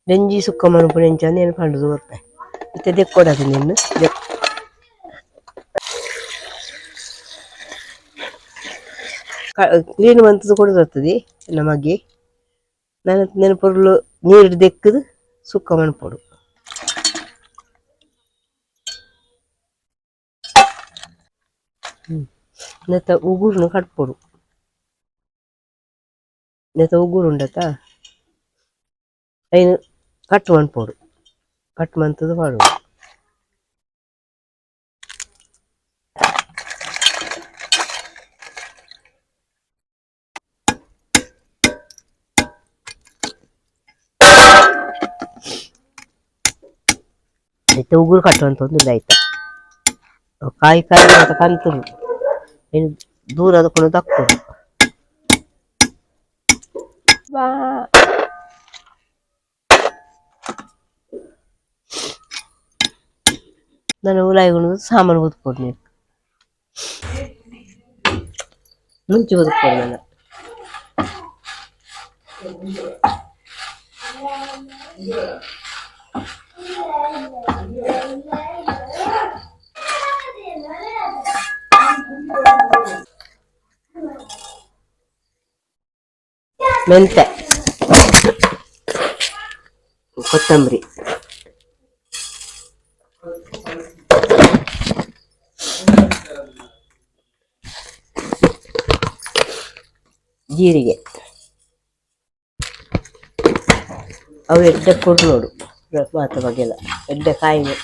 ಡೆಂಜಿ ಸುಕ್ಕ ಮನ್ಪುನ ಎಂಚಂದ ಏನು ಪಂಡುದು ಗೊತ್ತಾಯ್ ಇತ್ತೆ ದೆಕ್ಕೊಡದು ನಿನ್ನ ಕ್ಲೀನ್ ಮಂತದ್ದು ಕೊಡುದತ್ತದಿ ನಮಗೆ ನನ್ನ ನೆನಪುರ್ಲು ನೀರು ದೆಕ್ಕದು ಸುಕ್ಕ ಮನ್ಪೊಡು ನೆತ್ತ ಉಗುರ್ನು ಕಟ್ಪೊಡು ನೆತ್ತ ಉಗುರು ಉಂಡತ ಐನು ಕಟ್ ಮನ್ಪೊಡು ಕಟ್ ಮಂತದ್ದು ಪಾಡುದು ನೆತ್ತ ಉಗುರು ಕಟ್ಟುವಂತಂದು ಆಯ್ತಾ ಕಾಯಿ ಕಾಯಿ ಅಂತ ಕಂತರು ಇನ್ನು ದೂರ ಅದಕ್ಕೊಂಡು ತಕ್ಕೋದು ಬಾ ನಾನು ಉಲಾಯಿಗಳು ಸಾಮಾನು ಓದ್ಕೊಡು ನೀನು ಮುಂಚೆ ಓದ್ಕೊಡು ನಾನು ಮೆಂತೆ ಕೊತ್ತಂಬರಿ ಜೀರಿಗೆ ಅವು ಎಡ್ಡೆ ಕೊಡು ನೋಡು ಮಾತ ಬಗೆಲ್ಲ ಎಡ್ಡೆ ಕಾಯಿಗೆ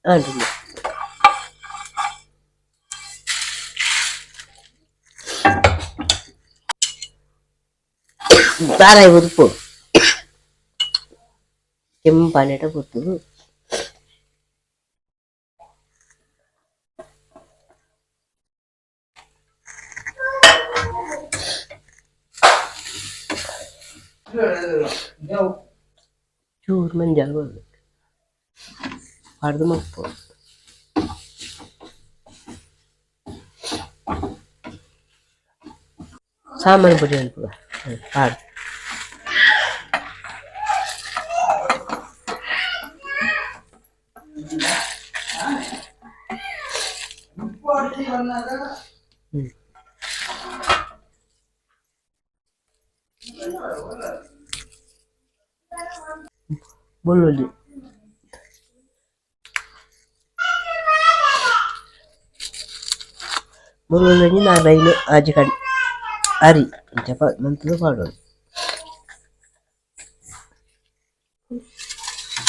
ಅಡ್ಡಿಲ್ಲ ಸಾರಾಯಿ ಉದ್ಕೊಡು ಕೆಂಪಾನೆಟ ಗೊತ್ತದು ಚೂರು ಮಂಜಾಳ ಬರ್ಬೇಕು ಹೊಡೆದು ಮಕ್ಕು ಸಾಮಾನು ಪುಡಿ ಅನ್ಪುವ ಹಾಡು ಬೆಳ್ಳುಳ್ಳಿ ಬೆಳ್ಳುಳ್ಳಿ ನಾಲ್ಕೈದು ಆಜಿ ಕಡಿ ಅರಿ ಚಪ ಮಂತದ್ದು ಮಾಡೋದು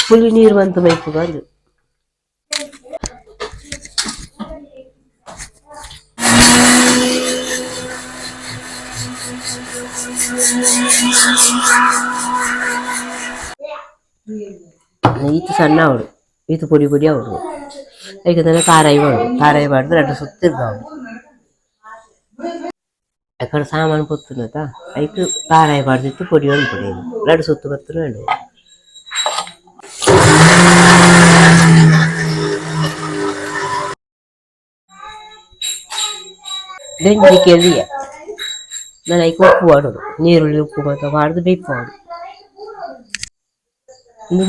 ಪುಳಿ ನೀರು ಬಂತು ಬೇಕು ಅದು ಈತು ಸಣ್ಣ ಅವಳು ಈತು ಪುಡಿ ಪುಡಿ ಅವಳು ಈಗ ತಾರಾಯಿ ಮಾಡು ತಾರಾಯಿ ಮಾಡಿದ್ರೆ ಎರಡು ಸುತ್ತಿರ್ತಾವು ಯಾಕಡೆ ಸಾಮಾನು ಪೊತ್ತುನತ ಐತು ತಾರಾಯಿ ಮಾಡಿದಿತ್ತು ಪುಡಿ ಒಂದು ಪುಡಿ ಎರಡು ಸುತ್ತು ಬತ್ತು ಹೇಳು ಡೆಂಜಿ ಕೇಳಿಯ ನಾನು ಐಕೆ ಉಪ್ಪು ಮಾಡೋದು ನೀರುಳ್ಳಿ ಉಪ್ಪು ಮಾತ್ರ ಮಾಡಿದು ಬೇಕು ಮಾಡು ಒಂದು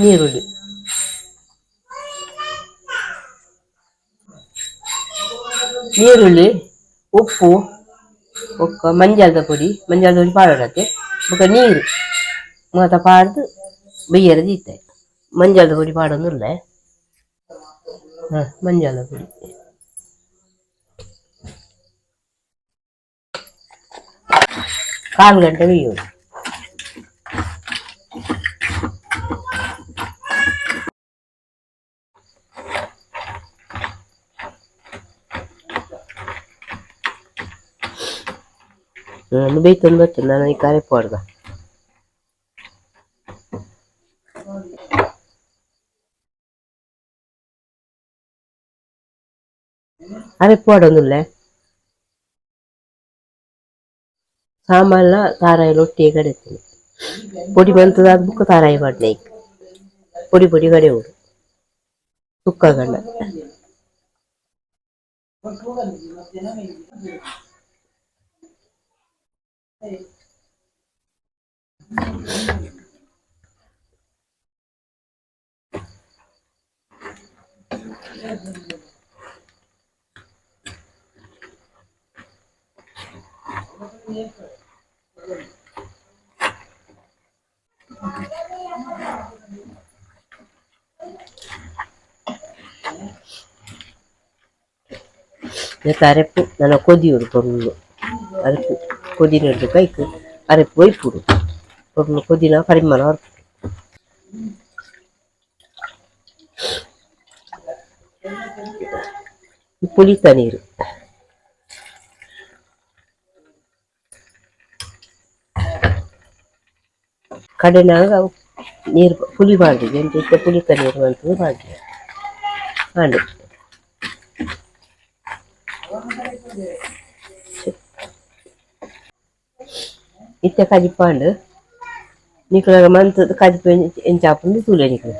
ನೀರುಳ್ಳಿ ಉಪ್ಪು ಒಕ್ಕ ಮಂಜಾಲದ ಪುಡಿ ಪಾಡೋಡತ್ತೆ ಬೊಕ್ಕ ನೀರು ಮಾತ ಪಾಡ್ದು ಬೇಯರೆ ದೀತೆ ಮಂಜಾಲದ ಪುಡಿ ಪಾಡೋದಿಲ್ಲ ಮಂಜಾಲದ ಪುಡಿ ಕಾಲು ಗಂಟೆ ಬೇಯೋದು ನಾನು ಬೇಯ್ತಂದು ಬರ್ತೇನೆ ನಾನು ಈ ಕರೆ ಪೋಡ್ದ ಅರೆ ಪೋಡೊಂದುಲ್ಲೆ ಸಾಮಾನ್ಲ ತಾರಾಯಿಲು ಒಟ್ಟಿಗೆ ಕಡಿತೀನಿ ಪುಡಿ ಬಂತದ ಅದು ಬುಕ್ಕ ತಾರಾಯಿ ಮಾಡ್ನೆ ಪುಡಿ ಪುಡಿ ಕಡೆ ಹೋಡು ಸುಕ್ಕ ಗಂಡ ಅರೆಪ್ಪು ನನ್ನ ಕೊದಿಯೋಡು పొరులు ಅರೆಪ್ಪು ಕೊದಿನದ್ದು ಕೈಕ್ ಅರೆಪ್ಪು ಒಯ್ಪುಡು పొరులు ಕೊದಿನ ಪರಿಮಳ ಪುಳಿತ ನೀರು ಕಡೆನಾಗ ನೀರು ಪುಳಿ ಮಾಡಿದ್ವಿ ಎಂತ ಪುಳಿತ ನೀರು ಅಂತಂದು ಮಾಡಿದ್ವಿ ಮಾಡಿ ಇತ್ತೆ ಕಜಿಪಾಂಡು ನಿಕ್ಲಾಗ ಮಂತ್ ಕಜಿಪ ಎಂಚಾಪುಂಡು ತೂಲೆ ನಿಕ್ಲು